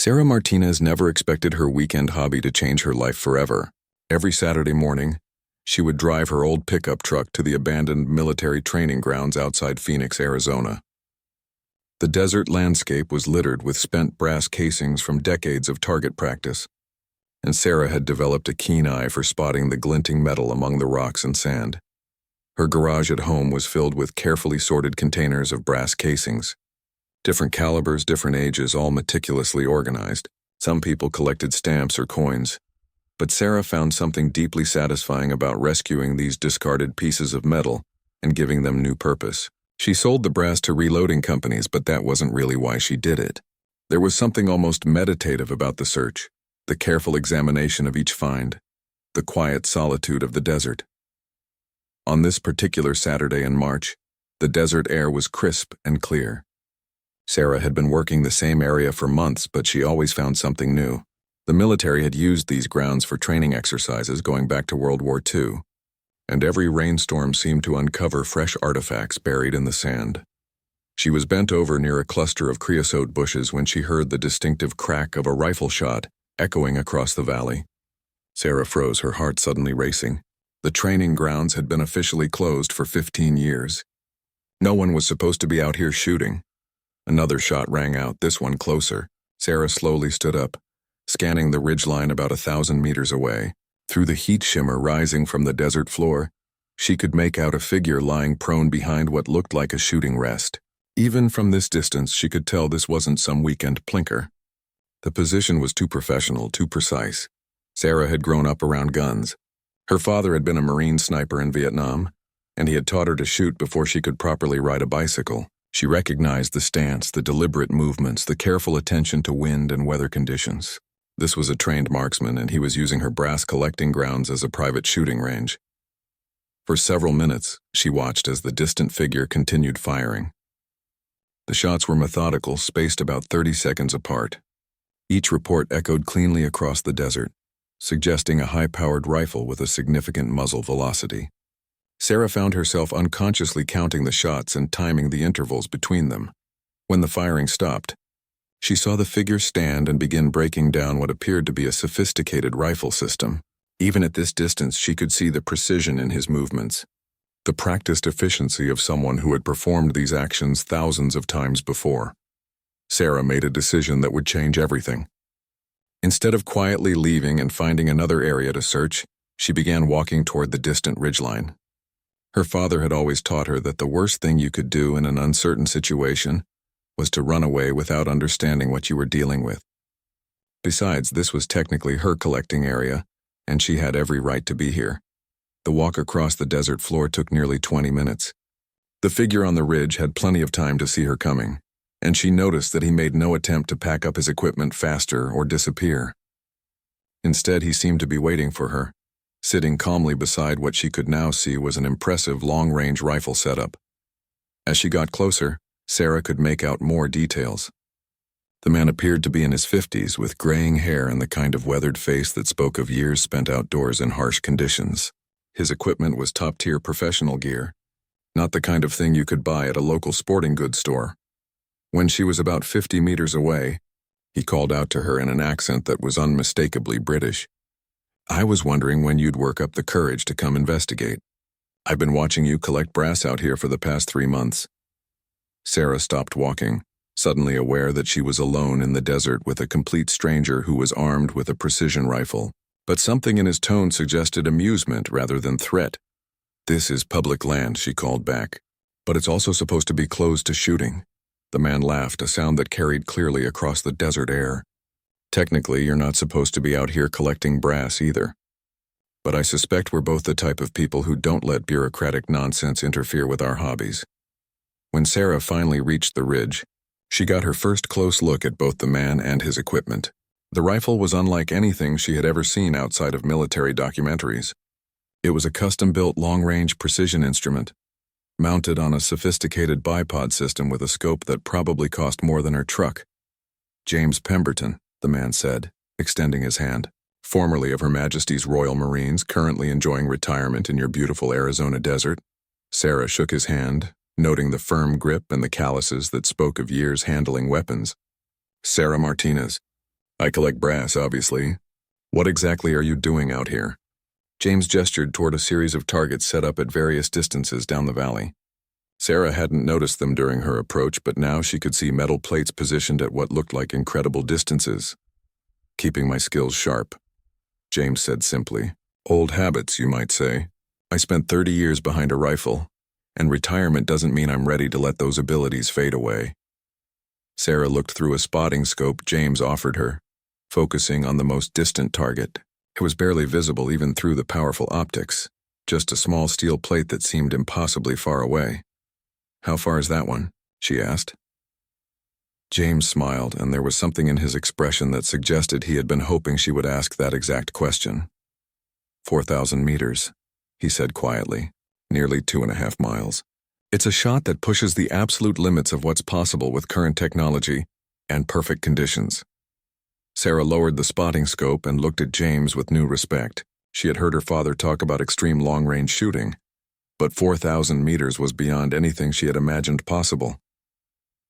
Sarah Martinez never expected her weekend hobby to change her life forever. Every Saturday morning, she would drive her old pickup truck to the abandoned military training grounds outside Phoenix, Arizona. The desert landscape was littered with spent brass casings from decades of target practice, and Sarah had developed a keen eye for spotting the glinting metal among the rocks and sand. Her garage at home was filled with carefully sorted containers of brass casings. Different calibers, different ages, all meticulously organized. Some people collected stamps or coins, but Sarah found something deeply satisfying about rescuing these discarded pieces of metal and giving them new purpose. She sold the brass to reloading companies, but that wasn't really why she did it. There was something almost meditative about the search, the careful examination of each find, the quiet solitude of the desert. On this particular Saturday in March, the desert air was crisp and clear. Sarah had been working the same area for months, but she always found something new. The military had used these grounds for training exercises going back to World War II, and every rainstorm seemed to uncover fresh artifacts buried in the sand. She was bent over near a cluster of creosote bushes when she heard the distinctive crack of a rifle shot echoing across the valley. Sarah froze, her heart suddenly racing. The training grounds had been officially closed for 15 years. No one was supposed to be out here shooting. Another shot rang out, this one closer. Sarah slowly stood up, scanning the ridgeline about 1,000 meters away. Through the heat shimmer rising from the desert floor, she could make out a figure lying prone behind what looked like a shooting rest. Even from this distance, she could tell this wasn't some weekend plinker. The position was too professional, too precise. Sarah had grown up around guns. Her father had been a Marine sniper in Vietnam, and he had taught her to shoot before she could properly ride a bicycle. She recognized the stance, the deliberate movements, the careful attention to wind and weather conditions. This was a trained marksman, and he was using her brass collecting grounds as a private shooting range. For several minutes, she watched as the distant figure continued firing. The shots were methodical, spaced about 30 seconds apart. Each report echoed cleanly across the desert, suggesting a high-powered rifle with a significant muzzle velocity. Sarah found herself unconsciously counting the shots and timing the intervals between them. When the firing stopped, she saw the figure stand and begin breaking down what appeared to be a sophisticated rifle system. Even at this distance, she could see the precision in his movements, the practiced efficiency of someone who had performed these actions thousands of times before. Sarah made a decision that would change everything. Instead of quietly leaving and finding another area to search, she began walking toward the distant ridgeline. Her father had always taught her that the worst thing you could do in an uncertain situation was to run away without understanding what you were dealing with. Besides, this was technically her collecting area, and she had every right to be here. The walk across the desert floor took nearly 20 minutes. The figure on the ridge had plenty of time to see her coming, and she noticed that he made no attempt to pack up his equipment faster or disappear. Instead, he seemed to be waiting for her, sitting calmly beside what she could now see was an impressive long-range rifle setup. As she got closer, Sarah could make out more details. The man appeared to be in his 50s, with graying hair and the kind of weathered face that spoke of years spent outdoors in harsh conditions. His equipment was top-tier professional gear, not the kind of thing you could buy at a local sporting goods store. When she was about 50 meters away, he called out to her in an accent that was unmistakably British. "I was wondering when you'd work up the courage to come investigate. I've been watching you collect brass out here for the past 3 months." Sarah stopped walking, suddenly aware that she was alone in the desert with a complete stranger who was armed with a precision rifle. But something in his tone suggested amusement rather than threat. "This is public land," she called back. "But it's also supposed to be closed to shooting." The man laughed, a sound that carried clearly across the desert air. "Technically, you're not supposed to be out here collecting brass either. But I suspect we're both the type of people who don't let bureaucratic nonsense interfere with our hobbies." When Sarah finally reached the ridge, she got her first close look at both the man and his equipment. The rifle was unlike anything she had ever seen outside of military documentaries. It was a custom-built long-range precision instrument, mounted on a sophisticated bipod system with a scope that probably cost more than her truck. "James Pemberton," the man said, extending his hand. "Formerly of Her Majesty's Royal Marines, currently enjoying retirement in your beautiful Arizona desert." Sarah shook his hand, noting the firm grip and the calluses that spoke of years handling weapons. "Sarah Martinez, I collect brass, obviously. What exactly are you doing out here? James gestured toward a series of targets set up at various distances down the valley. Sarah hadn't noticed them during her approach, but now she could see metal plates positioned at what looked like incredible distances. Keeping my skills sharp, James said simply. Old habits, you might say. I spent 30 years behind a rifle, and retirement doesn't mean I'm ready to let those abilities fade away. Sarah looked through a spotting scope James offered her, focusing on the most distant target. It was barely visible even through the powerful optics, just a small steel plate that seemed impossibly far away. How far is that one? She asked. James smiled, and there was something in his expression that suggested he had been hoping she would ask that exact question. 4,000 meters, he said quietly, nearly 2.5 miles. It's a shot that pushes the absolute limits of what's possible with current technology and perfect conditions. Sarah lowered the spotting scope and looked at James with new respect. She had heard her father talk about extreme long-range shooting, but 4,000 meters was beyond anything she had imagined possible.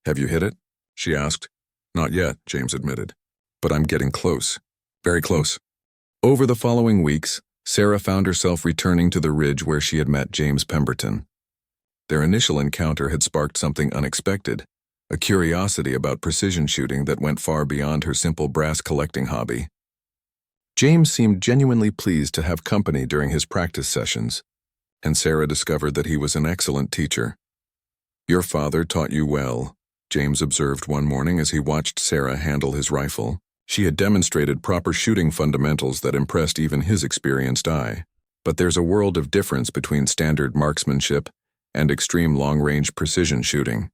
Have you hit it? She asked. Not yet, James admitted, but I'm getting close. Very close. Over the following weeks, Sarah found herself returning to the ridge where she had met James Pemberton. Their initial encounter had sparked something unexpected, a curiosity about precision shooting that went far beyond her simple brass collecting hobby. James seemed genuinely pleased to have company during his practice sessions, and Sarah discovered that he was an excellent teacher. Your father taught you well, James observed one morning as he watched Sarah handle his rifle. She had demonstrated proper shooting fundamentals that impressed even his experienced eye. But there's a world of difference between standard marksmanship and extreme long-range precision shooting.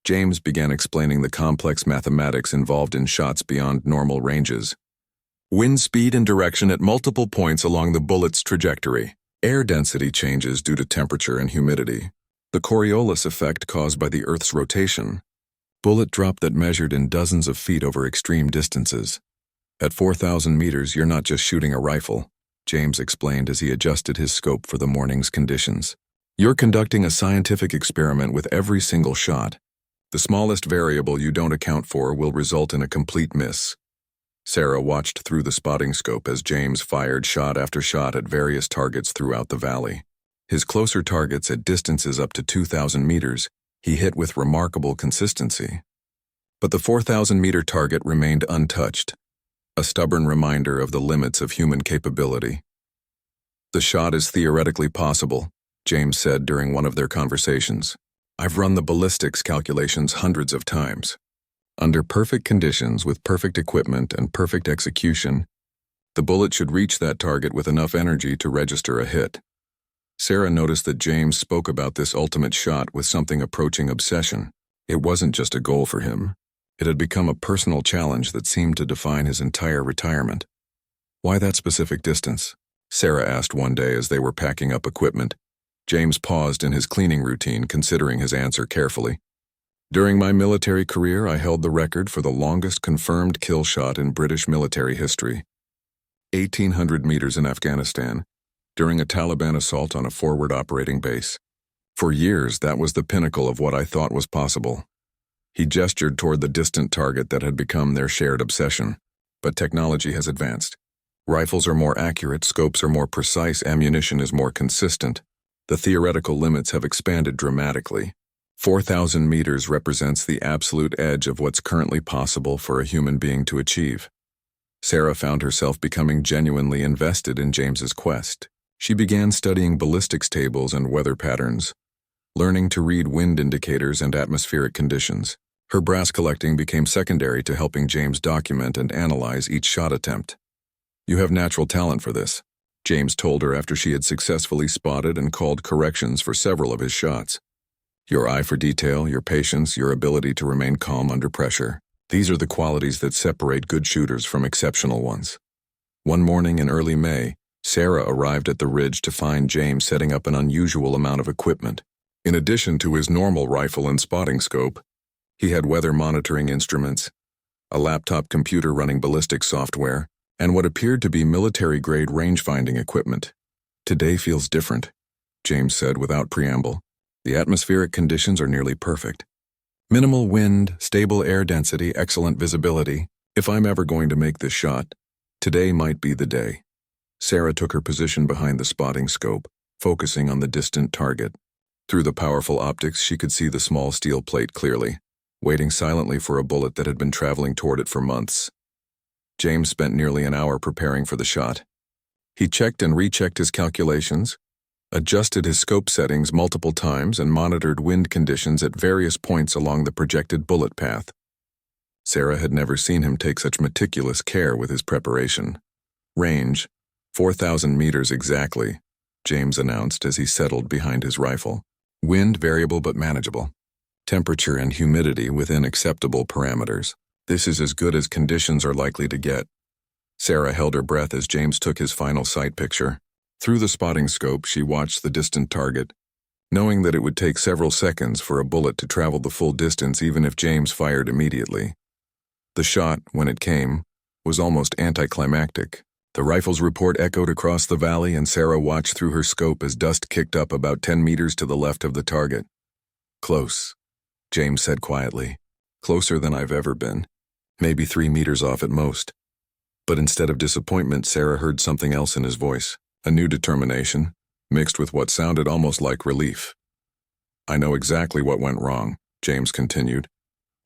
James began explaining the complex mathematics involved in shots beyond normal ranges. Wind speed and direction at multiple points along the bullet's trajectory. Air density changes due to temperature and humidity. The Coriolis effect caused by the Earth's rotation. Bullet drop that measured in dozens of feet over extreme distances. At 4,000 meters, you're not just shooting a rifle, James explained as he adjusted his scope for the morning's conditions. You're conducting a scientific experiment with every single shot. The smallest variable you don't account for will result in a complete miss. Sarah watched through the spotting scope as James fired shot after shot at various targets throughout the valley. His closer targets at distances up to 2,000 meters, he hit with remarkable consistency. But the 4,000-meter target remained untouched, a stubborn reminder of the limits of human capability. The shot is theoretically possible, James said during one of their conversations. I've run the ballistics calculations hundreds of times. Under perfect conditions with perfect equipment and perfect execution, the bullet should reach that target with enough energy to register a hit. Sarah noticed that James spoke about this ultimate shot with something approaching obsession. It wasn't just a goal for him. It had become a personal challenge that seemed to define his entire retirement. Why that specific distance? Sarah asked one day as they were packing up equipment. James paused in his cleaning routine, considering his answer carefully. During my military career, I held the record for the longest confirmed kill shot in British military history. 1,800 meters in Afghanistan, during a Taliban assault on a forward operating base. For years, that was the pinnacle of what I thought was possible. He gestured toward the distant target that had become their shared obsession. But technology has advanced. Rifles are more accurate, scopes are more precise, ammunition is more consistent. The theoretical limits have expanded dramatically. 4,000 meters represents the absolute edge of what's currently possible for a human being to achieve. Sarah found herself becoming genuinely invested in James's quest. She began studying ballistics tables and weather patterns, learning to read wind indicators and atmospheric conditions. Her brass collecting became secondary to helping James document and analyze each shot attempt. You have natural talent for this, James told her after she had successfully spotted and called corrections for several of his shots. Your eye for detail, your patience, your ability to remain calm under pressure. These are the qualities that separate good shooters from exceptional ones. One morning in early May, Sarah arrived at the ridge to find James setting up an unusual amount of equipment. In addition to his normal rifle and spotting scope, he had weather monitoring instruments, a laptop computer running ballistics software, and what appeared to be military-grade range-finding equipment. Today feels different, James said without preamble. The atmospheric conditions are nearly perfect. Minimal wind, stable air density, excellent visibility. If I'm ever going to make this shot, today might be the day. Sarah took her position behind the spotting scope, focusing on the distant target. Through the powerful optics, she could see the small steel plate clearly, waiting silently for a bullet that had been traveling toward it for months. James spent nearly an hour preparing for the shot. He checked and rechecked his calculations, adjusted his scope settings multiple times, and monitored wind conditions at various points along the projected bullet path. Sarah had never seen him take such meticulous care with his preparation. Range, 4,000 meters exactly, James announced as he settled behind his rifle. Wind variable but manageable. Temperature and humidity within acceptable parameters. This is as good as conditions are likely to get. Sarah held her breath as James took his final sight picture. Through the spotting scope, she watched the distant target, knowing that it would take several seconds for a bullet to travel the full distance even if James fired immediately. The shot, when it came, was almost anticlimactic. The rifle's report echoed across the valley, and Sarah watched through her scope as dust kicked up about 10 meters to the left of the target. Close, James said quietly. Closer than I've ever been. Maybe 3 meters off at most. But instead of disappointment, Sarah heard something else in his voice. A new determination, mixed with what sounded almost like relief. I know exactly what went wrong, James continued,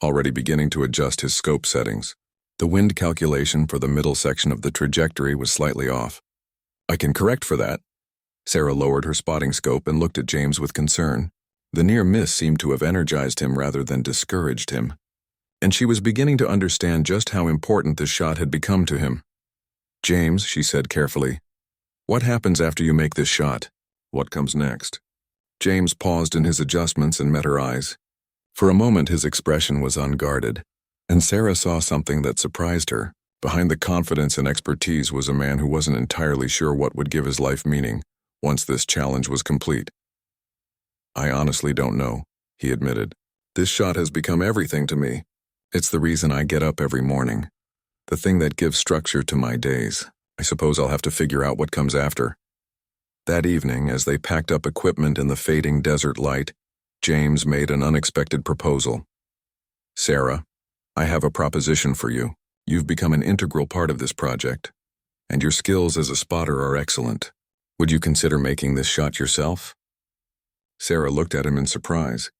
already beginning to adjust his scope settings. The wind calculation for the middle section of the trajectory was slightly off. I can correct for that. Sarah lowered her spotting scope and looked at James with concern. The near miss seemed to have energized him rather than discouraged him, and she was beginning to understand just how important this shot had become to him. James, she said carefully, what happens after you make this shot? What comes next? James paused in his adjustments and met her eyes. For a moment his expression was unguarded, and Sarah saw something that surprised her. Behind the confidence and expertise was a man who wasn't entirely sure what would give his life meaning once this challenge was complete. I honestly don't know, he admitted. This shot has become everything to me. It's the reason I get up every morning. The thing that gives structure to my days. I suppose I'll have to figure out what comes after. That evening, as they packed up equipment in the fading desert light, James made an unexpected proposal. Sarah, I have a proposition for you. You've become an integral part of this project, and your skills as a spotter are excellent. Would you consider making this shot yourself? Sarah looked at him in surprise.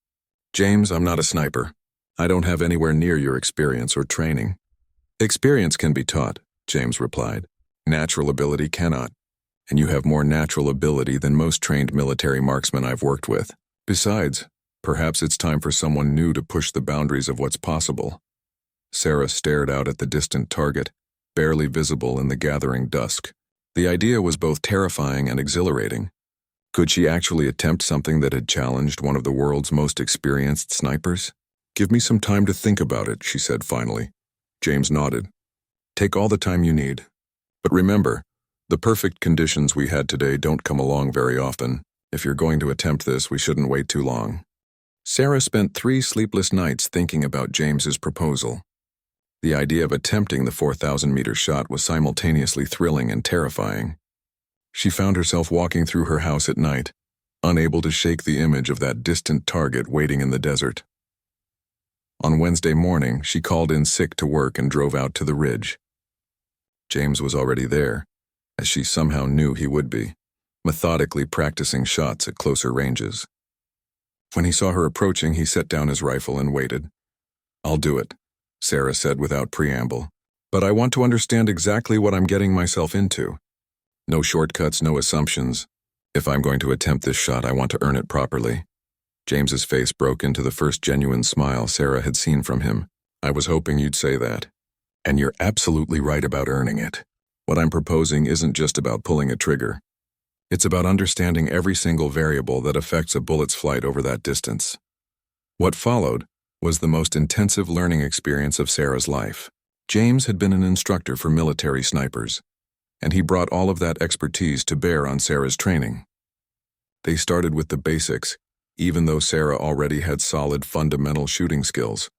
James, I'm not a sniper. I don't have anywhere near your experience or training. Experience can be taught, James replied. Natural ability cannot, and you have more natural ability than most trained military marksmen I've worked with. Besides, perhaps it's time for someone new to push the boundaries of what's possible. Sarah stared out at the distant target, barely visible in the gathering dusk. The idea was both terrifying and exhilarating. Could she actually attempt something that had challenged one of the world's most experienced snipers? Give me some time to think about it, she said finally. James nodded. Take all the time you need. But remember, the perfect conditions we had today don't come along very often. If you're going to attempt this, we shouldn't wait too long. Sarah spent 3 sleepless nights thinking about James's proposal. The idea of attempting the 4,000-meter shot was simultaneously thrilling and terrifying. She found herself walking through her house at night, unable to shake the image of that distant target waiting in the desert. On Wednesday morning, she called in sick to work and drove out to the ridge. James was already there, as she somehow knew he would be, methodically practicing shots at closer ranges. When he saw her approaching, he set down his rifle and waited. I'll do it, Sarah said without preamble, but I want to understand exactly what I'm getting myself into. No shortcuts, no assumptions. If I'm going to attempt this shot, I want to earn it properly. James's face broke into the first genuine smile Sarah had seen from him. I was hoping you'd say that. And you're absolutely right about earning it. What I'm proposing isn't just about pulling a trigger. It's about understanding every single variable that affects a bullet's flight over that distance. What followed was the most intensive learning experience of Sarah's life. James had been an instructor for military snipers, and he brought all of that expertise to bear on Sarah's training. They started with the basics, even though Sarah already had solid fundamental shooting skills.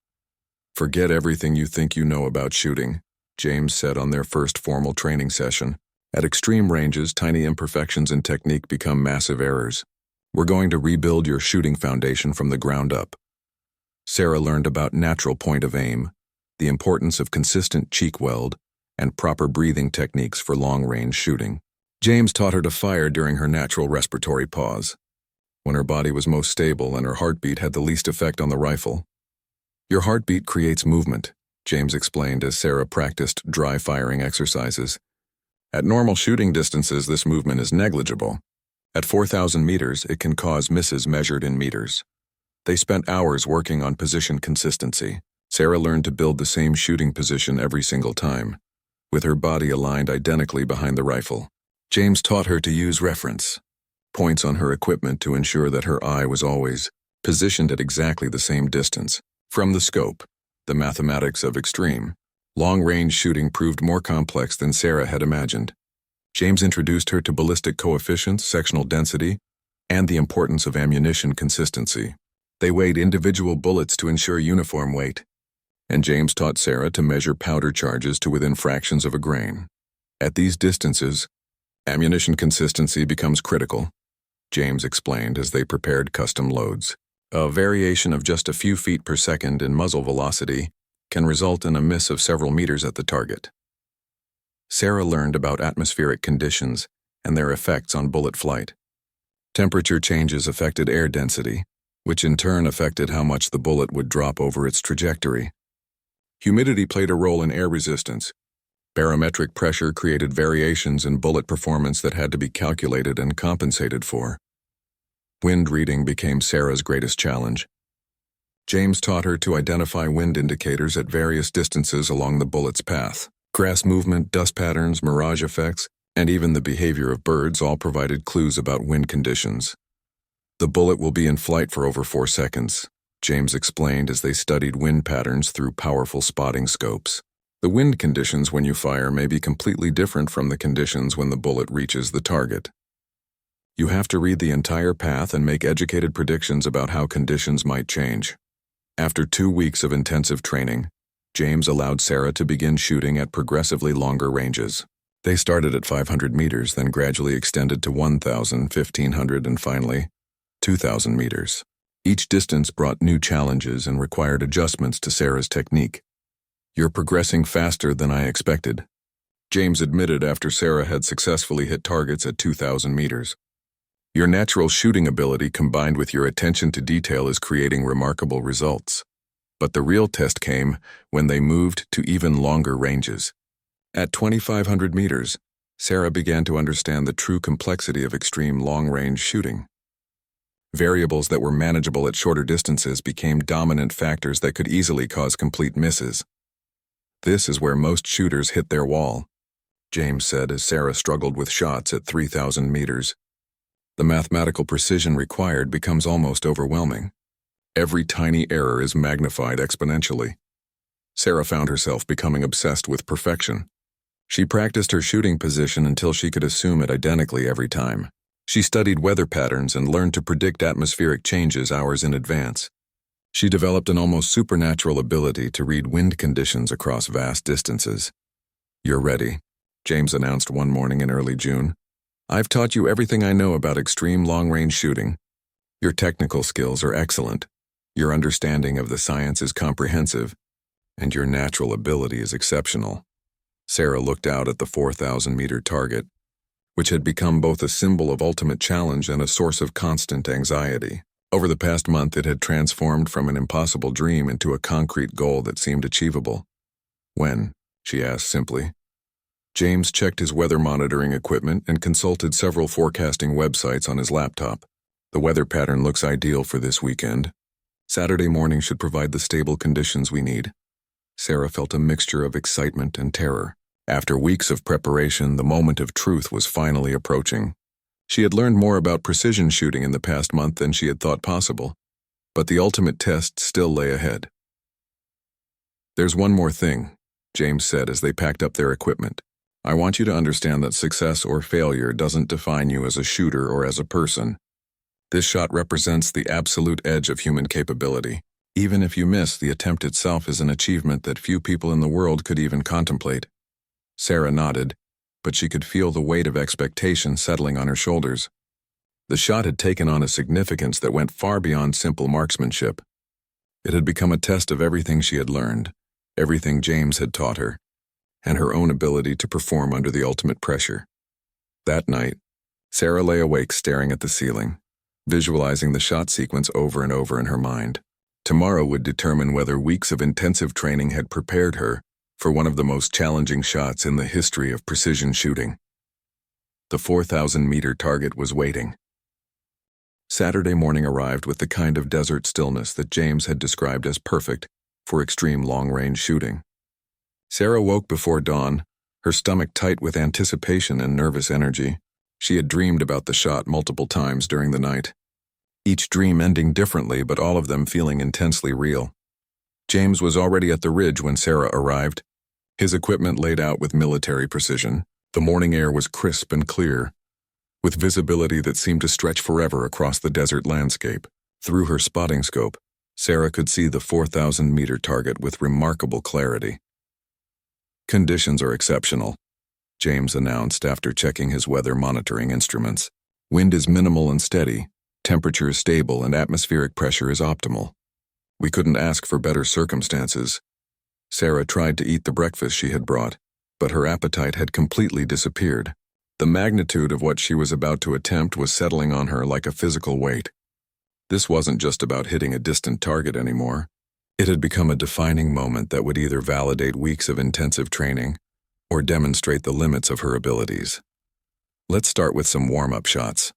Forget everything you think you know about shooting, James said on their first formal training session. At extreme ranges, tiny imperfections in technique become massive errors. We're going to rebuild your shooting foundation from the ground up. Sarah learned about natural point of aim, the importance of consistent cheek weld, and proper breathing techniques for long-range shooting. James taught her to fire during her natural respiratory pause, when her body was most stable and her heartbeat had the least effect on the rifle. Your heartbeat creates movement, James explained as Sarah practiced dry firing exercises. At normal shooting distances, this movement is negligible. At 4,000 meters, it can cause misses measured in meters. They spent hours working on position consistency. Sarah learned to build the same shooting position every single time, with her body aligned identically behind the rifle. James taught her to use reference points on her equipment to ensure that her eye was always positioned at exactly the same distance. From the scope, the mathematics of extreme, long-range shooting proved more complex than Sarah had imagined. James introduced her to ballistic coefficients, sectional density, and the importance of ammunition consistency. They weighed individual bullets to ensure uniform weight, and James taught Sarah to measure powder charges to within fractions of a grain. At these distances, ammunition consistency becomes critical, James explained as they prepared custom loads. A variation of just a few feet per second in muzzle velocity can result in a miss of several meters at the target. Sarah learned about atmospheric conditions and their effects on bullet flight. Temperature changes affected air density, which in turn affected how much the bullet would drop over its trajectory. Humidity played a role in air resistance. Barometric pressure created variations in bullet performance that had to be calculated and compensated for. Wind reading became Sarah's greatest challenge. James taught her to identify wind indicators at various distances along the bullet's path. Grass movement, dust patterns, mirage effects, and even the behavior of birds all provided clues about wind conditions. The bullet will be in flight for over 4 seconds, James explained as they studied wind patterns through powerful spotting scopes. The wind conditions when you fire may be completely different from the conditions when the bullet reaches the target. You have to read the entire path and make educated predictions about how conditions might change. After 2 weeks of intensive training, James allowed Sarah to begin shooting at progressively longer ranges. They started at 500 meters, then gradually extended to 1,000, 1,500, and finally, 2,000 meters. Each distance brought new challenges and required adjustments to Sarah's technique. "You're progressing faster than I expected," James admitted after Sarah had successfully hit targets at 2,000 meters. "Your natural shooting ability combined with your attention to detail is creating remarkable results." But the real test came when they moved to even longer ranges. At 2,500 meters, Sarah began to understand the true complexity of extreme long-range shooting. Variables that were manageable at shorter distances became dominant factors that could easily cause complete misses. "This is where most shooters hit their wall," James said as Sarah struggled with shots at 3,000 meters. "The mathematical precision required becomes almost overwhelming. Every tiny error is magnified exponentially." Sarah found herself becoming obsessed with perfection. She practiced her shooting position until she could assume it identically every time. She studied weather patterns and learned to predict atmospheric changes hours in advance. She developed an almost supernatural ability to read wind conditions across vast distances. "You're ready," James announced one morning in early June. "I've taught you everything I know about extreme long-range shooting. Your technical skills are excellent, your understanding of the science is comprehensive, and your natural ability is exceptional." Sarah looked out at the 4,000-meter target, which had become both a symbol of ultimate challenge and a source of constant anxiety. Over the past month, it had transformed from an impossible dream into a concrete goal that seemed achievable. "When?" she asked simply. James checked his weather monitoring equipment and consulted several forecasting websites on his laptop. "The weather pattern looks ideal for this weekend. Saturday morning should provide the stable conditions we need." Sarah felt a mixture of excitement and terror. After weeks of preparation, the moment of truth was finally approaching. She had learned more about precision shooting in the past month than she had thought possible, but the ultimate test still lay ahead. "There's one more thing," James said as they packed up their equipment. "I want you to understand that success or failure doesn't define you as a shooter or as a person. This shot represents the absolute edge of human capability. Even if you miss, the attempt itself is an achievement that few people in the world could even contemplate." Sarah nodded, but she could feel the weight of expectation settling on her shoulders. The shot had taken on a significance that went far beyond simple marksmanship. It had become a test of everything she had learned, everything James had taught her, and her own ability to perform under the ultimate pressure. That night, Sarah lay awake staring at the ceiling, visualizing the shot sequence over and over in her mind. Tomorrow would determine whether weeks of intensive training had prepared her for one of the most challenging shots in the history of precision shooting. The 4,000-meter target was waiting. Saturday morning arrived with the kind of desert stillness that James had described as perfect for extreme long-range shooting. Sarah woke before dawn, her stomach tight with anticipation and nervous energy. She had dreamed about the shot multiple times during the night, each dream ending differently but all of them feeling intensely real. James was already at the ridge when Sarah arrived, his equipment laid out with military precision. The morning air was crisp and clear, with visibility that seemed to stretch forever across the desert landscape. Through her spotting scope, Sarah could see the 4,000-meter target with remarkable clarity. "Conditions are exceptional," James announced after checking his weather monitoring instruments. "Wind is minimal and steady, temperature is stable, and atmospheric pressure is optimal. We couldn't ask for better circumstances." Sarah tried to eat the breakfast she had brought, but her appetite had completely disappeared. The magnitude of what she was about to attempt was settling on her like a physical weight. This wasn't just about hitting a distant target anymore. It had become a defining moment that would either validate weeks of intensive training or demonstrate the limits of her abilities. "Let's start with some warm-up shots,"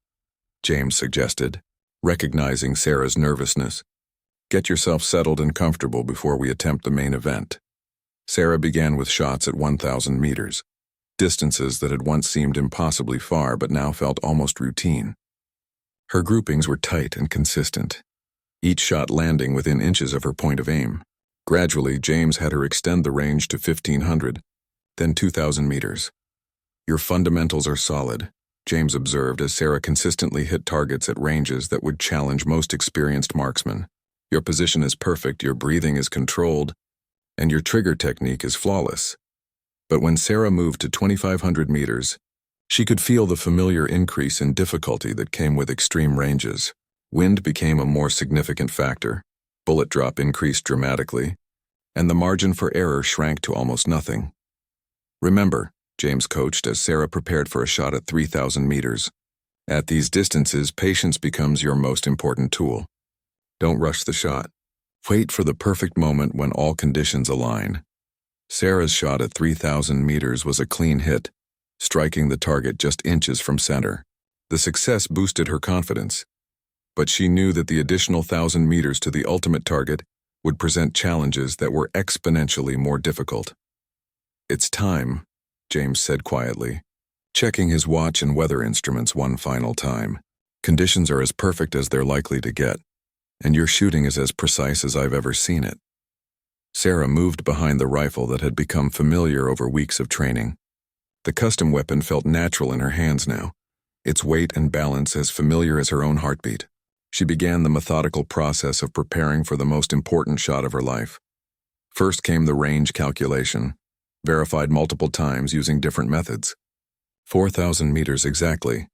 James suggested, recognizing Sarah's nervousness. "Get yourself settled and comfortable before we attempt the main event." Sarah began with shots at 1,000 meters, distances that had once seemed impossibly far but now felt almost routine. Her groupings were tight and consistent, each shot landing within inches of her point of aim. Gradually, James had her extend the range to 1,500, then 2,000 meters. "Your fundamentals are solid," James observed as Sarah consistently hit targets at ranges that would challenge most experienced marksmen. "Your position is perfect, your breathing is controlled, and your trigger technique is flawless." But when Sarah moved to 2,500 meters, she could feel the familiar increase in difficulty that came with extreme ranges. Wind became a more significant factor, bullet drop increased dramatically, and the margin for error shrank to almost nothing. "Remember," James coached as Sarah prepared for a shot at 3,000 meters, "at these distances, patience becomes your most important tool. Don't rush the shot. Wait for the perfect moment when all conditions align." Sarah's shot at 3,000 meters was a clean hit, striking the target just inches from center. The success boosted her confidence, but she knew that the additional 1,000 meters to the ultimate target would present challenges that were exponentially more difficult. "It's time," James said quietly, checking his watch and weather instruments one final time. "Conditions are as perfect as they're likely to get, and your shooting is as precise as I've ever seen it." Sarah moved behind the rifle that had become familiar over weeks of training. The custom weapon felt natural in her hands now, its weight and balance as familiar as her own heartbeat. She began the methodical process of preparing for the most important shot of her life. First came the range calculation, verified multiple times using different methods. 4,000 meters exactly,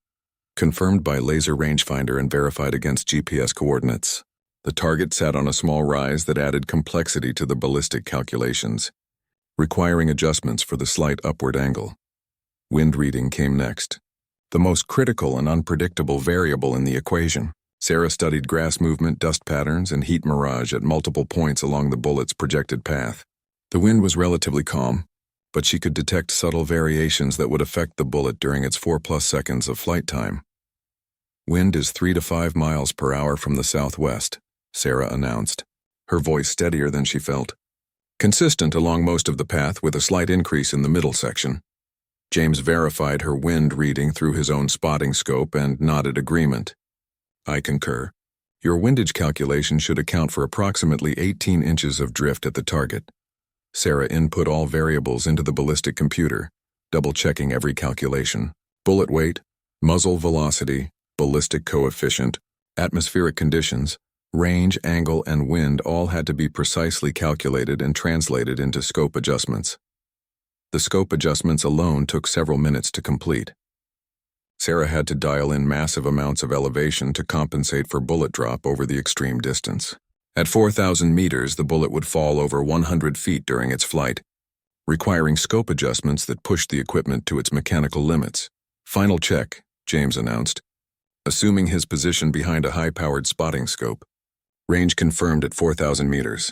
confirmed by laser rangefinder and verified against GPS coordinates. The target sat on a small rise that added complexity to the ballistic calculations, requiring adjustments for the slight upward angle. Wind reading came next, the most critical and unpredictable variable in the equation. Sarah studied grass movement, dust patterns, and heat mirage at multiple points along the bullet's projected path. The wind was relatively calm, but she could detect subtle variations that would affect the bullet during its 4+ seconds of flight time. "Wind is 3 to 5 miles per hour from the southwest," Sarah announced, her voice steadier than she felt. "Consistent along most of the path with a slight increase in the middle section." James verified her wind reading through his own spotting scope and nodded agreement. "I concur. Your windage calculation should account for approximately 18 inches of drift at the target." Sarah input all variables into the ballistic computer, double-checking every calculation. Bullet weight, muzzle velocity, ballistic coefficient, atmospheric conditions, range, angle, and wind all had to be precisely calculated and translated into scope adjustments. The scope adjustments alone took several minutes to complete. Sarah had to dial in massive amounts of elevation to compensate for bullet drop over the extreme distance. At 4,000 meters, the bullet would fall over 100 feet during its flight, requiring scope adjustments that pushed the equipment to its mechanical limits. "Final check," James announced, assuming his position behind a high-powered spotting scope. "Range confirmed at 4,000 meters.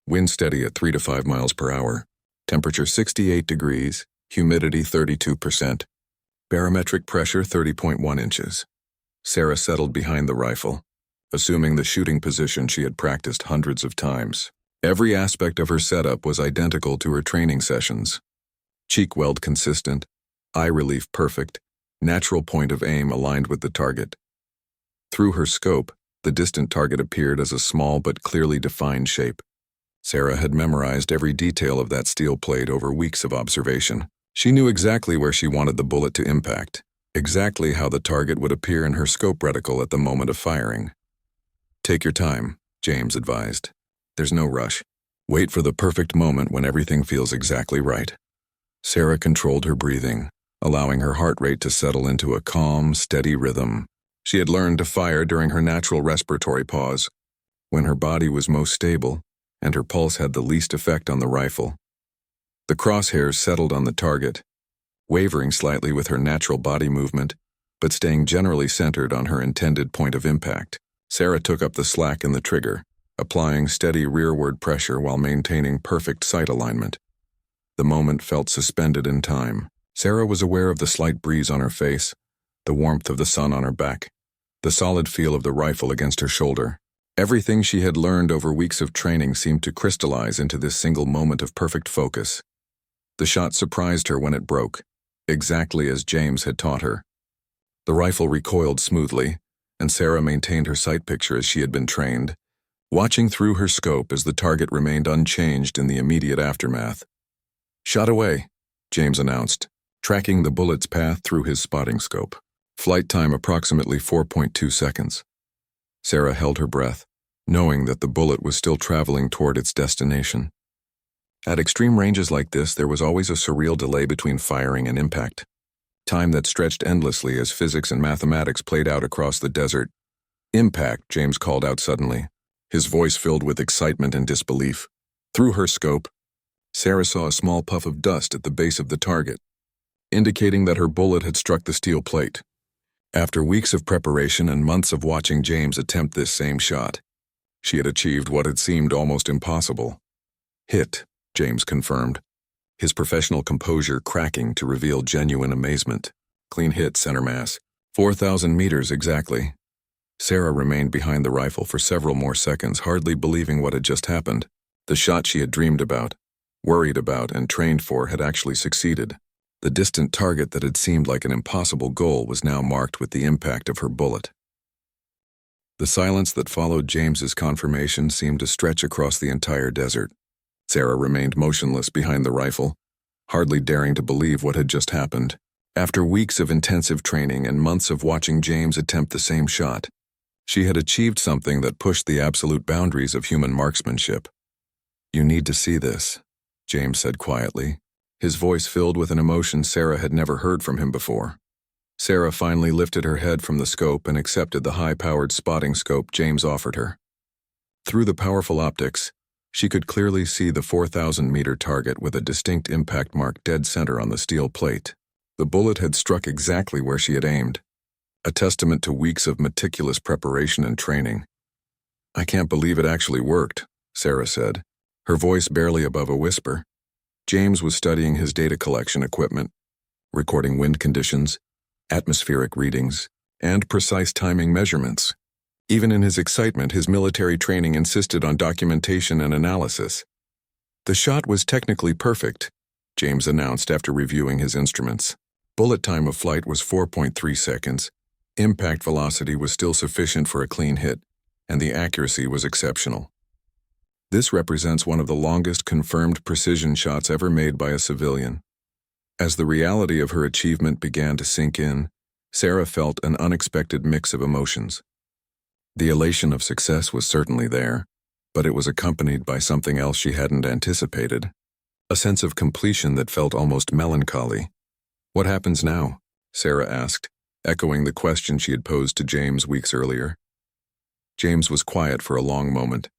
Wind steady at 3 to 5 miles per hour. Temperature 68 degrees, humidity 32%. Barometric pressure 30.1 inches. Sarah settled behind the rifle, assuming the shooting position she had practiced hundreds of times. Every aspect of her setup was identical to her training sessions. Cheek weld consistent, eye relief perfect, natural point of aim aligned with the target. Through her scope, the distant target appeared as a small but clearly defined shape. Sarah had memorized every detail of that steel plate over weeks of observation. She knew exactly where she wanted the bullet to impact, exactly how the target would appear in her scope reticle at the moment of firing. "Take your time," James advised. "There's no rush. Wait for the perfect moment when everything feels exactly right." Sarah controlled her breathing, allowing her heart rate to settle into a calm, steady rhythm. She had learned to fire during her natural respiratory pause, when her body was most stable and her pulse had the least effect on the rifle. The crosshairs settled on the target, wavering slightly with her natural body movement, but staying generally centered on her intended point of impact. Sarah took up the slack in the trigger, applying steady rearward pressure while maintaining perfect sight alignment. The moment felt suspended in time. Sarah was aware of the slight breeze on her face, the warmth of the sun on her back, the solid feel of the rifle against her shoulder. Everything she had learned over weeks of training seemed to crystallize into this single moment of perfect focus. The shot surprised her when it broke, exactly as James had taught her. The rifle recoiled smoothly, and Sarah maintained her sight picture as she had been trained, watching through her scope as the target remained unchanged in the immediate aftermath. "Shot away," James announced, tracking the bullet's path through his spotting scope. Flight time approximately 4.2 seconds. Sarah held her breath, knowing that the bullet was still traveling toward its destination. At extreme ranges like this, there was always a surreal delay between firing and impact. Time that stretched endlessly as physics and mathematics played out across the desert. "Impact," James called out suddenly, his voice filled with excitement and disbelief. Through her scope, Sarah saw a small puff of dust at the base of the target, indicating that her bullet had struck the steel plate. After weeks of preparation and months of watching James attempt this same shot, she had achieved what had seemed almost impossible. "Hit," James confirmed, his professional composure cracking to reveal genuine amazement. "Clean hit, center mass. 4,000 meters exactly." Sarah remained behind the rifle for several more seconds, hardly believing what had just happened. The shot she had dreamed about, worried about, and trained for had actually succeeded. The distant target that had seemed like an impossible goal was now marked with the impact of her bullet. The silence that followed James's confirmation seemed to stretch across the entire desert. Sarah remained motionless behind the rifle, hardly daring to believe what had just happened. After weeks of intensive training and months of watching James attempt the same shot, she had achieved something that pushed the absolute boundaries of human marksmanship. "You need to see this," James said quietly, his voice filled with an emotion Sarah had never heard from him before. Sarah finally lifted her head from the scope and accepted the high-powered spotting scope James offered her. Through the powerful optics, she could clearly see the 4,000-meter target with a distinct impact mark dead center on the steel plate. The bullet had struck exactly where she had aimed, a testament to weeks of meticulous preparation and training. "I can't believe it actually worked," Sarah said, her voice barely above a whisper. James was studying his data collection equipment, recording wind conditions, atmospheric readings, and precise timing measurements. Even in his excitement, his military training insisted on documentation and analysis. "The shot was technically perfect," James announced after reviewing his instruments. Bullet time of flight was 4.3 seconds. Impact velocity was still sufficient for a clean hit, and the accuracy was exceptional. This represents one of the longest confirmed precision shots ever made by a civilian. As the reality of her achievement began to sink in, Sarah felt an unexpected mix of emotions. The elation of success was certainly there, but it was accompanied by something else she hadn't anticipated, a sense of completion that felt almost melancholy. "What happens now?" Sarah asked, echoing the question she had posed to James weeks earlier. James was quiet for a long moment,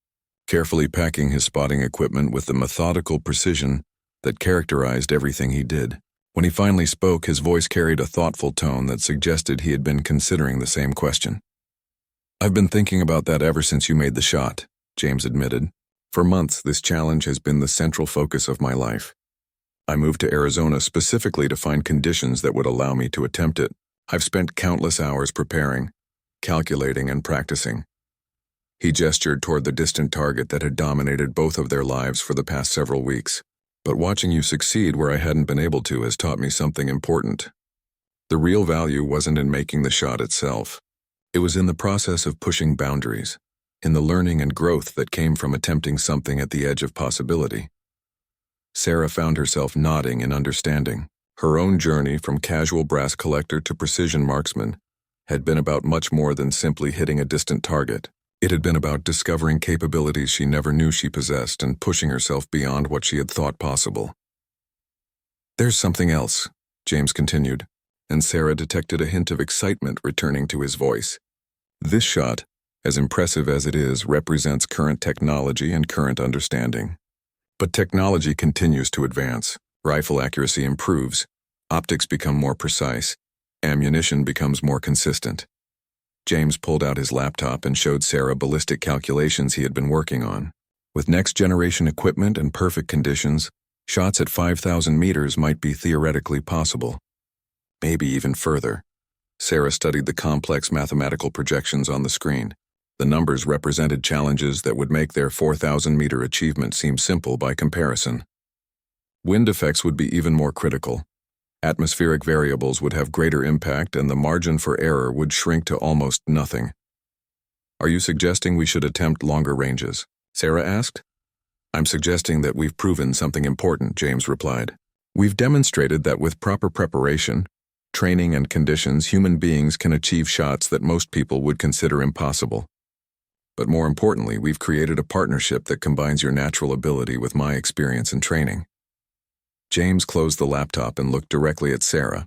carefully packing his spotting equipment with the methodical precision that characterized everything he did. When he finally spoke, his voice carried a thoughtful tone that suggested he had been considering the same question. "I've been thinking about that ever since you made the shot," James admitted. "For months, this challenge has been the central focus of my life. I moved to Arizona specifically to find conditions that would allow me to attempt it. I've spent countless hours preparing, calculating, and practicing." He gestured toward the distant target that had dominated both of their lives for the past several weeks. "But watching you succeed where I hadn't been able to has taught me something important. The real value wasn't in making the shot itself. It was in the process of pushing boundaries, in the learning and growth that came from attempting something at the edge of possibility." Sarah found herself nodding in understanding. Her own journey from casual brass collector to precision marksman had been about much more than simply hitting a distant target. It had been about discovering capabilities she never knew she possessed and pushing herself beyond what she had thought possible. "There's something else," James continued, and Sarah detected a hint of excitement returning to his voice. "This shot, as impressive as it is, represents current technology and current understanding. But technology continues to advance. Rifle accuracy improves, optics become more precise, ammunition becomes more consistent." James pulled out his laptop and showed Sarah ballistic calculations he had been working on. With next-generation equipment and perfect conditions, shots at 5,000 meters might be theoretically possible. Maybe even further. Sarah studied the complex mathematical projections on the screen. The numbers represented challenges that would make their 4,000-meter achievement seem simple by comparison. Wind effects would be even more critical. Atmospheric variables would have greater impact, and the margin for error would shrink to almost nothing. "Are you suggesting we should attempt longer ranges?" Sarah asked. "I'm suggesting that we've proven something important," James replied. "We've demonstrated that with proper preparation, training, and conditions, human beings can achieve shots that most people would consider impossible. But more importantly, we've created a partnership that combines your natural ability with my experience and training." James closed the laptop and looked directly at Sarah.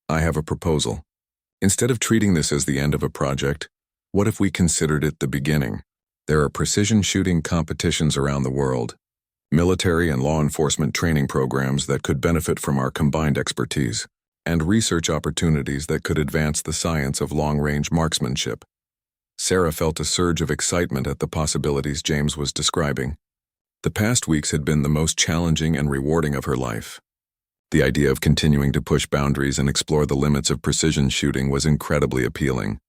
"I have a proposal. Instead of treating this as the end of a project, what if we considered it the beginning? There are precision shooting competitions around the world, military and law enforcement training programs that could benefit from our combined expertise, and research opportunities that could advance the science of long-range marksmanship." Sarah felt a surge of excitement at the possibilities James was describing. The past weeks had been the most challenging and rewarding of her life. The idea of continuing to push boundaries and explore the limits of precision shooting was incredibly appealing.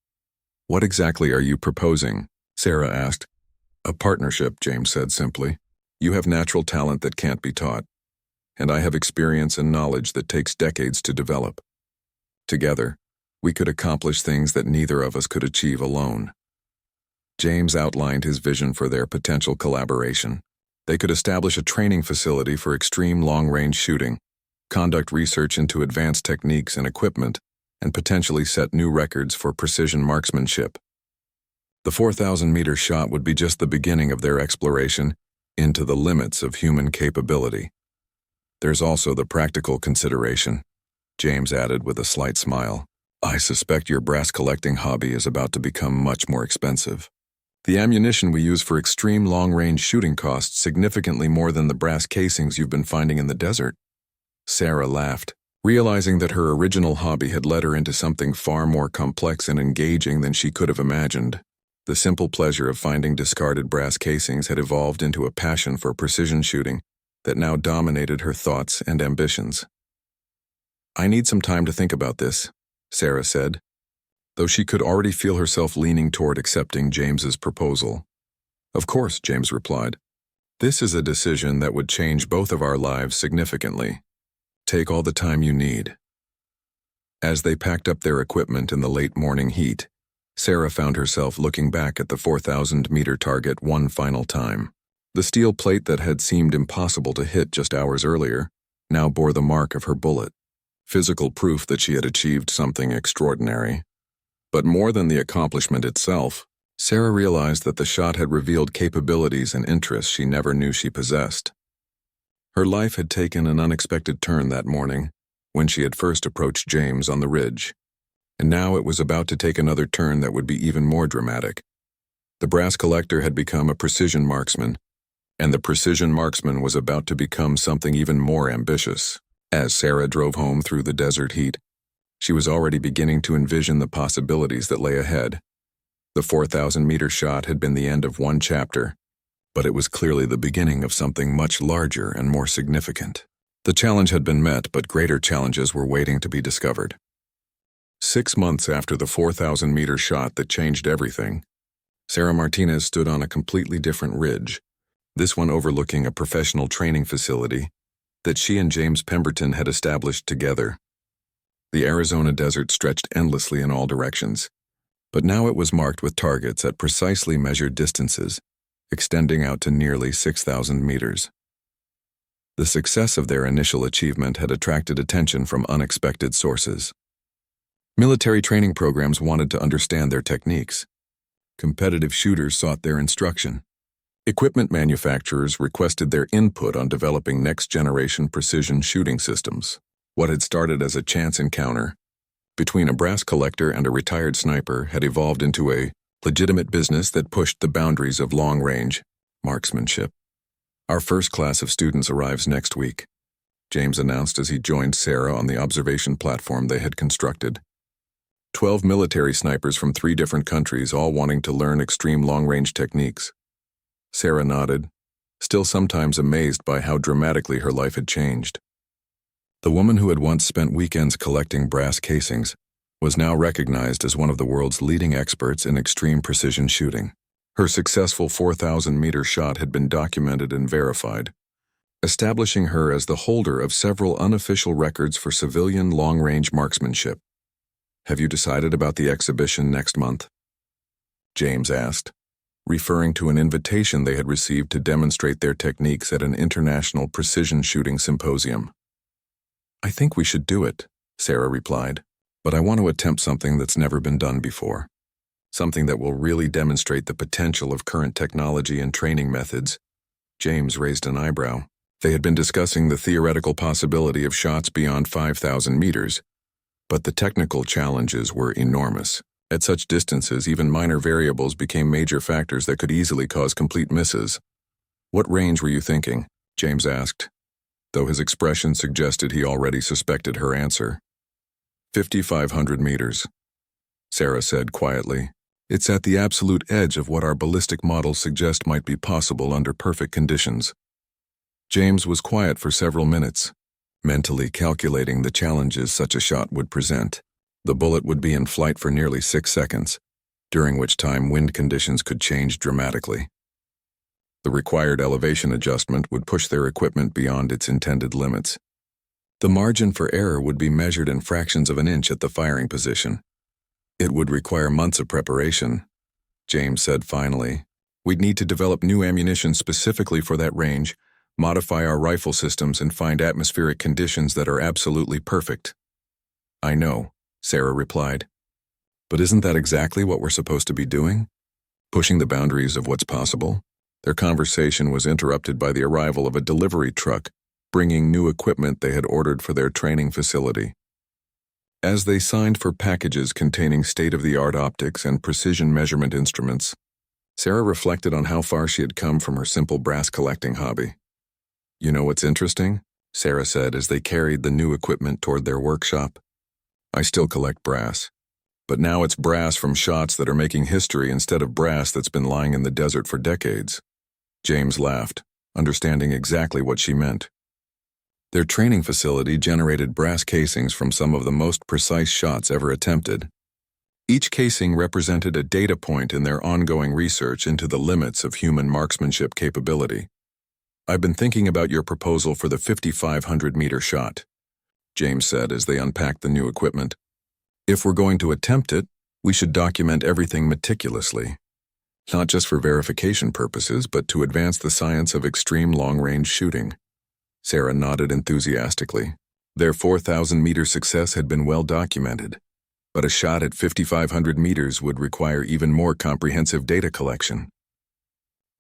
"What exactly are you proposing?" Sarah asked. "A partnership," James said simply. "You have natural talent that can't be taught, and I have experience and knowledge that takes decades to develop. Together, we could accomplish things that neither of us could achieve alone." James outlined his vision for their potential collaboration. They could establish a training facility for extreme long-range shooting, conduct research into advanced techniques and equipment, and potentially set new records for precision marksmanship. The 4,000-meter shot would be just the beginning of their exploration into the limits of human capability. "There's also the practical consideration," James added with a slight smile. "I suspect your brass collecting hobby is about to become much more expensive. The ammunition we use for extreme long-range shooting costs significantly more than the brass casings you've been finding in the desert." Sarah laughed, realizing that her original hobby had led her into something far more complex and engaging than she could have imagined. The simple pleasure of finding discarded brass casings had evolved into a passion for precision shooting that now dominated her thoughts and ambitions. "I need some time to think about this," Sarah said, though she could already feel herself leaning toward accepting James's proposal. "Of course," James replied. "This is a decision that would change both of our lives significantly. Take all the time you need." As they packed up their equipment in the late morning heat, Sarah found herself looking back at the 4,000-meter target one final time. The steel plate that had seemed impossible to hit just hours earlier now bore the mark of her bullet, physical proof that she had achieved something extraordinary. But more than the accomplishment itself, Sarah realized that the shot had revealed capabilities and interests she never knew she possessed. Her life had taken an unexpected turn that morning when she had first approached James on the ridge, and now it was about to take another turn that would be even more dramatic. The brass collector had become a precision marksman, and the precision marksman was about to become something even more ambitious. As Sarah drove home through the desert heat, she was already beginning to envision the possibilities that lay ahead. The 4,000-meter shot had been the end of one chapter, but it was clearly the beginning of something much larger and more significant. The challenge had been met, but greater challenges were waiting to be discovered. 6 months after the 4,000-meter shot that changed everything, Sarah Martinez stood on a completely different ridge, this one overlooking a professional training facility that she and James Pemberton had established together. The Arizona desert stretched endlessly in all directions, but now it was marked with targets at precisely measured distances, extending out to nearly 6,000 meters. The success of their initial achievement had attracted attention from unexpected sources. Military training programs wanted to understand their techniques. Competitive shooters sought their instruction. Equipment manufacturers requested their input on developing next-generation precision shooting systems. What had started as a chance encounter between a brass collector and a retired sniper had evolved into a legitimate business that pushed the boundaries of long-range marksmanship. "Our first class of students arrives next week," James announced as he joined Sarah on the observation platform they had constructed. 12 military snipers from 3 different countries, all wanting to learn extreme long-range techniques. Sarah nodded, still sometimes amazed by how dramatically her life had changed. The woman who had once spent weekends collecting brass casings was now recognized as one of the world's leading experts in extreme precision shooting. Her successful 4,000-meter shot had been documented and verified, establishing her as the holder of several unofficial records for civilian long-range marksmanship. "Have you decided about the exhibition next month?" James asked, referring to an invitation they had received to demonstrate their techniques at an international precision shooting symposium. "I think we should do it," Sarah replied, "but I want to attempt something that's never been done before. Something that will really demonstrate the potential of current technology and training methods." James raised an eyebrow. They had been discussing the theoretical possibility of shots beyond 5,000 meters, but the technical challenges were enormous. At such distances, even minor variables became major factors that could easily cause complete misses. "What range were you thinking?" James asked, though his expression suggested he already suspected her answer. 5,500 meters, Sarah said quietly. "It's at the absolute edge of what our ballistic models suggest might be possible under perfect conditions." James was quiet for several minutes, mentally calculating the challenges such a shot would present. The bullet would be in flight for nearly 6 seconds, during which time wind conditions could change dramatically. The required elevation adjustment would push their equipment beyond its intended limits. The margin for error would be measured in fractions of an inch at the firing position. It would require months of preparation, James said finally. "We'd need to develop new ammunition specifically for that range, modify our rifle systems, and find atmospheric conditions that are absolutely perfect." "I know," Sarah replied. "But isn't that exactly what we're supposed to be doing? Pushing the boundaries of what's possible?" Their conversation was interrupted by the arrival of a delivery truck, bringing new equipment they had ordered for their training facility. As they signed for packages containing state-of-the-art optics and precision measurement instruments, Sarah reflected on how far she had come from her simple brass collecting hobby. "You know what's interesting?" Sarah said as they carried the new equipment toward their workshop. "I still collect brass, but now it's brass from shots that are making history instead of brass that's been lying in the desert for decades." James laughed, understanding exactly what she meant. Their training facility generated brass casings from some of the most precise shots ever attempted. Each casing represented a data point in their ongoing research into the limits of human marksmanship capability. "I've been thinking about your proposal for the 5,500-meter shot," James said as they unpacked the new equipment. "If we're going to attempt it, we should document everything meticulously. Not just for verification purposes, but to advance the science of extreme long-range shooting." Sarah nodded enthusiastically. Their 4,000-meter success had been well documented, but a shot at 5,500 meters would require even more comprehensive data collection.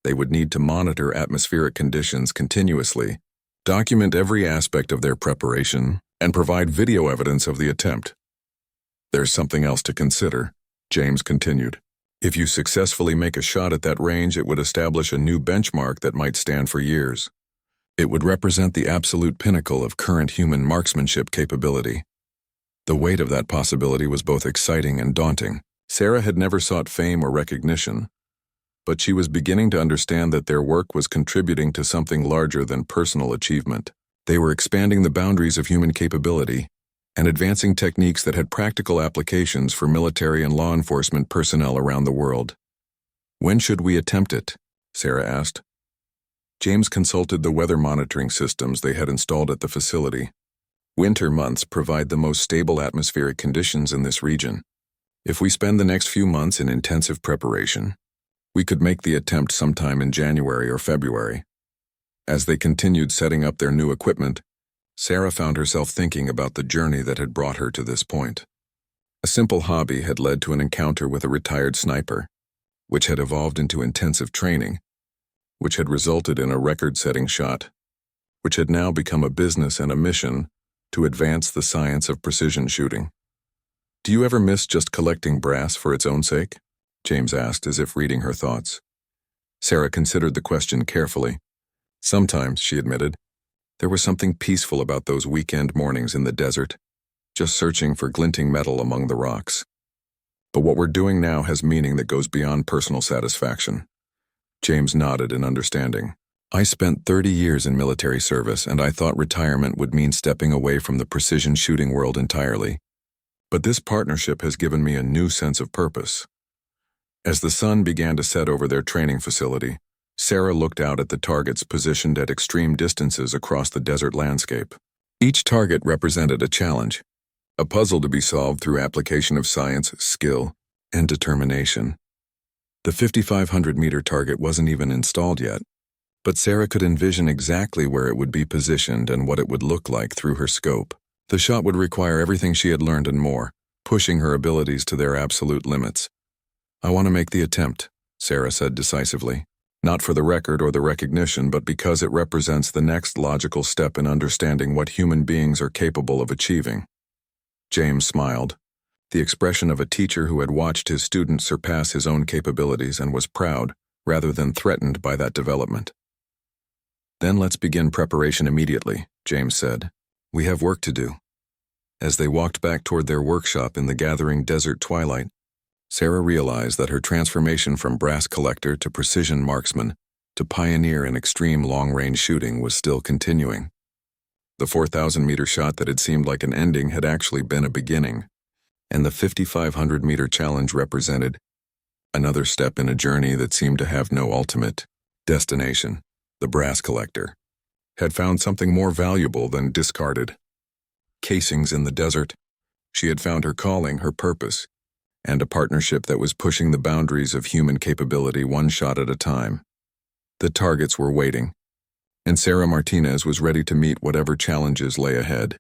They would need to monitor atmospheric conditions continuously, document every aspect of their preparation, and provide video evidence of the attempt. "There's something else to consider," James continued. If you successfully make a shot at that range, it would establish a new benchmark that might stand for years. It would represent the absolute pinnacle of current human marksmanship capability. The weight of that possibility was both exciting and daunting. Sarah had never sought fame or recognition, but she was beginning to understand that their work was contributing to something larger than personal achievement. They were expanding the boundaries of human capability and advancing techniques that had practical applications for military and law enforcement personnel around the world. "When should we attempt it?" Sarah asked. James consulted the weather monitoring systems they had installed at the facility. Winter months provide the most stable atmospheric conditions in this region. If we spend the next few months in intensive preparation, we could make the attempt sometime in January or February. As they continued setting up their new equipment, Sarah found herself thinking about the journey that had brought her to this point. A simple hobby had led to an encounter with a retired sniper, which had evolved into intensive training, which had resulted in a record-setting shot, which had now become a business and a mission to advance the science of precision shooting. "Do you ever miss just collecting brass for its own sake?" James asked, as if reading her thoughts. Sarah considered the question carefully. "Sometimes," she admitted. "There was something peaceful about those weekend mornings in the desert, just searching for glinting metal among the rocks. But what we're doing now has meaning that goes beyond personal satisfaction." James nodded in understanding. "I spent 30 years in military service, and I thought retirement would mean stepping away from the precision shooting world entirely. But this partnership has given me a new sense of purpose." As the sun began to set over their training facility, Sarah looked out at the targets positioned at extreme distances across the desert landscape. Each target represented a challenge, a puzzle to be solved through application of science, skill, and determination. The 5,500-meter target wasn't even installed yet, but Sarah could envision exactly where it would be positioned and what it would look like through her scope. The shot would require everything she had learned and more, pushing her abilities to their absolute limits. "I want to make the attempt," Sarah said decisively. "Not for the record or the recognition, but because it represents the next logical step in understanding what human beings are capable of achieving." James smiled, the expression of a teacher who had watched his student surpass his own capabilities and was proud, rather than threatened by that development. "Then let's begin preparation immediately," James said. "We have work to do." As they walked back toward their workshop in the gathering desert twilight, Sarah realized that her transformation from brass collector to precision marksman to pioneer in extreme long-range shooting was still continuing. The 4,000-meter shot that had seemed like an ending had actually been a beginning, and the 5,500-meter challenge represented another step in a journey that seemed to have no ultimate destination. The brass collector had found something more valuable than discarded casings in the desert. She had found her calling, her purpose, and a partnership that was pushing the boundaries of human capability one shot at a time. The targets were waiting, and Sarah Martinez was ready to meet whatever challenges lay ahead.